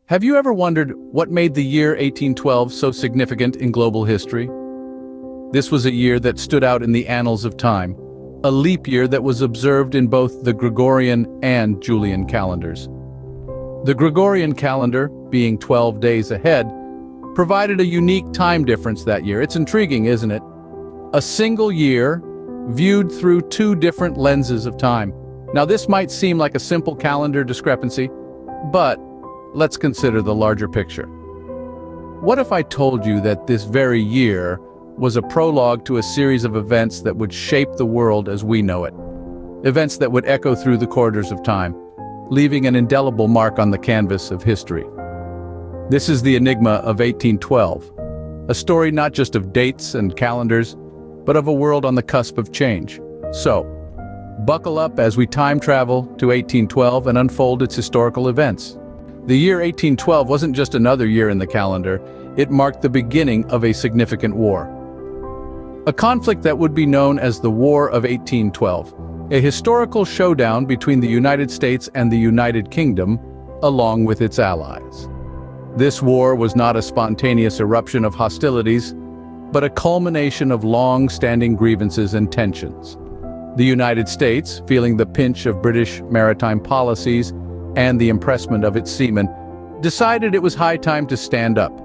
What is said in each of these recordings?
Have you ever wondered what made the year 1812 so significant in global history? This was a year that stood out in the annals of time, a leap year that was observed in both the Gregorian and Julian calendars. The Gregorian calendar, being 12 days ahead, provided a unique time difference that year. It's intriguing, isn't it? A single year viewed through two different lenses of time. Now, this might seem like a simple calendar discrepancy, but let's consider the larger picture. What if I told you that this very year was a prologue to a series of events that would shape the world as we know it? Events that would echo through the corridors of time, leaving an indelible mark on the canvas of history. This is the enigma of 1812, a story not just of dates and calendars, but of a world on the cusp of change. So, buckle up as we time travel to 1812 and unfold its historical events. The year 1812 wasn't just another year in the calendar, it marked the beginning of a significant war. A conflict that would be known as the War of 1812, a historical showdown between the United States and the United Kingdom, along with its allies. This war was not a spontaneous eruption of hostilities, but a culmination of long-standing grievances and tensions. The United States, feeling the pinch of British maritime policies and the impressment of its seamen, decided it was high time to stand up.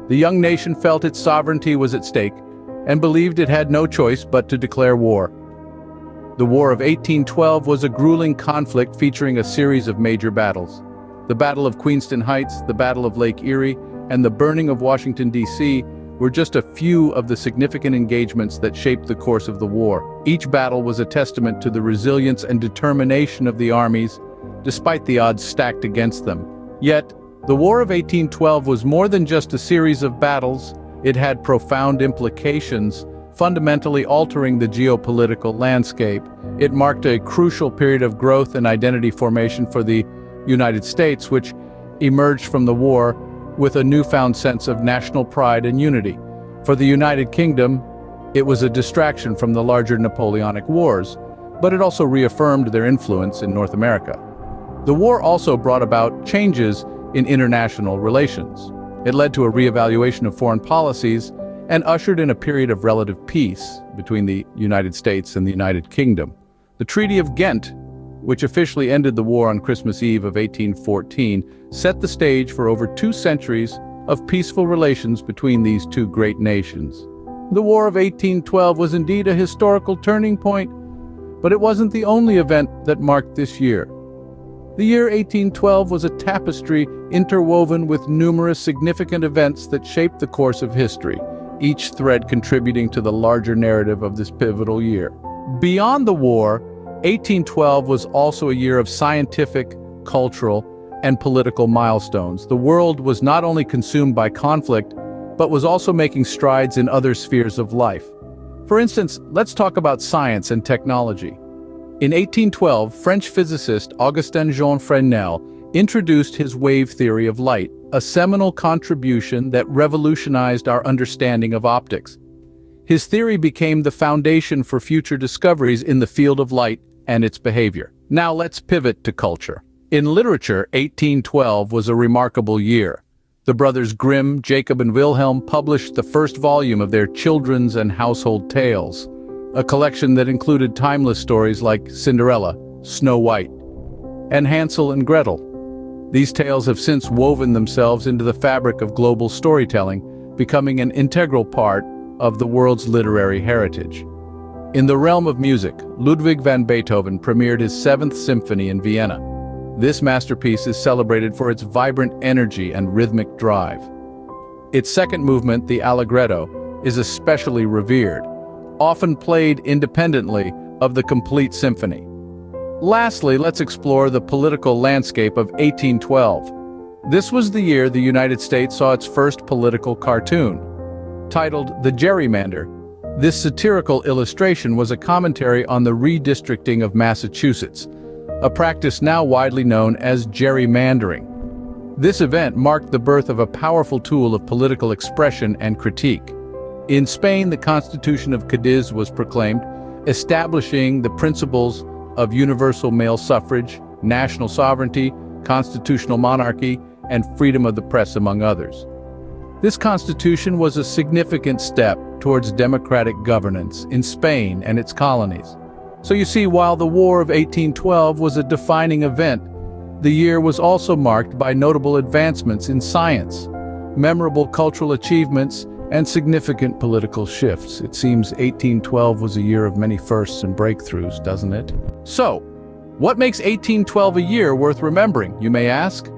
The young nation felt its sovereignty was at stake and believed it had no choice but to declare war. The War of 1812 was a grueling conflict featuring a series of major battles. The Battle of Queenston Heights, the Battle of Lake Erie, and the burning of Washington, D.C. were just a few of the significant engagements that shaped the course of the war. Each battle was a testament to the resilience and determination of the armies, despite the odds stacked against them. Yet, the War of 1812 was more than just a series of battles. It had profound implications, fundamentally altering the geopolitical landscape. It marked a crucial period of growth and identity formation for the United States, which emerged from the war with a newfound sense of national pride and unity. For the United Kingdom, it was a distraction from the larger Napoleonic Wars, but it also reaffirmed their influence in North America. The war also brought about changes in international relations. It led to a reevaluation of foreign policies and ushered in a period of relative peace between the United States and the United Kingdom. The Treaty of Ghent, which officially ended the war on Christmas Eve of 1814, set the stage for over 2 centuries of peaceful relations between these two great nations. The War of 1812 was indeed a historical turning point, but it wasn't the only event that marked this year. The year 1812 was a tapestry interwoven with numerous significant events that shaped the course of history, each thread contributing to the larger narrative of this pivotal year. Beyond the war, 1812 was also a year of scientific, cultural, and political milestones. The world was not only consumed by conflict, but was also making strides in other spheres of life. For instance, let's talk about science and technology. In 1812, French physicist Augustin-Jean Fresnel introduced his wave theory of light, a seminal contribution that revolutionized our understanding of optics. His theory became the foundation for future discoveries in the field of light and its behavior. Now let's pivot to culture. In literature, 1812 was a remarkable year. The brothers Grimm, Jacob and Wilhelm published the first volume of their children's and household tales, a collection that included timeless stories like Cinderella, Snow White, and Hansel and Gretel. These tales have since woven themselves into the fabric of global storytelling, becoming an integral part of the world's literary heritage. In the realm of music, Ludwig van Beethoven premiered his 7th Symphony in Vienna. This masterpiece is celebrated for its vibrant energy and rhythmic drive. Its second movement, the Allegretto, is especially revered, often played independently of the complete symphony. Lastly, let's explore the political landscape of 1812. This was the year the United States saw its first political cartoon. Titled The Gerrymander, this satirical illustration was a commentary on the redistricting of Massachusetts, a practice now widely known as gerrymandering. This event marked the birth of a powerful tool of political expression and critique. In Spain, the Constitution of Cadiz was proclaimed, establishing the principles of universal male suffrage, national sovereignty, constitutional monarchy, and freedom of the press, among others. This constitution was a significant step towards democratic governance in Spain and its colonies. So you see, while the War of 1812 was a defining event, the year was also marked by notable advancements in science, memorable cultural achievements, and significant political shifts. It seems 1812 was a year of many firsts and breakthroughs, doesn't it? So, what makes 1812 a year worth remembering, you may ask?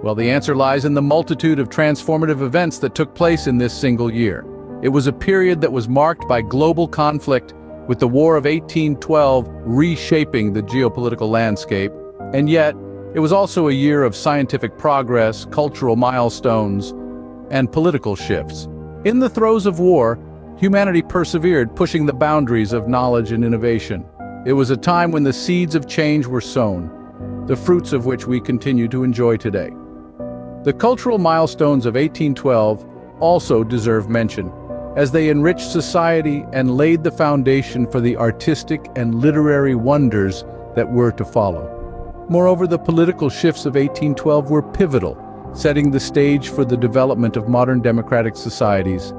Well, the answer lies in the multitude of transformative events that took place in this single year. It was a period that was marked by global conflict, with the War of 1812 reshaping the geopolitical landscape, and yet, it was also a year of scientific progress, cultural milestones, and political shifts. In the throes of war, humanity persevered, pushing the boundaries of knowledge and innovation. It was a time when the seeds of change were sown, the fruits of which we continue to enjoy today. The cultural milestones of 1812 also deserve mention, as they enriched society and laid the foundation for the artistic and literary wonders that were to follow. Moreover, the political shifts of 1812 were pivotal, setting the stage for the development of modern democratic societies.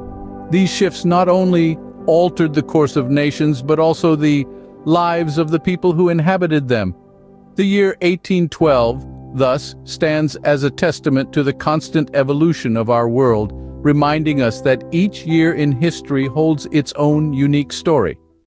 These shifts not only altered the course of nations, but also the lives of the people who inhabited them. The year 1812, thus, stands as a testament to the constant evolution of our world, reminding us that each year in history holds its own unique story.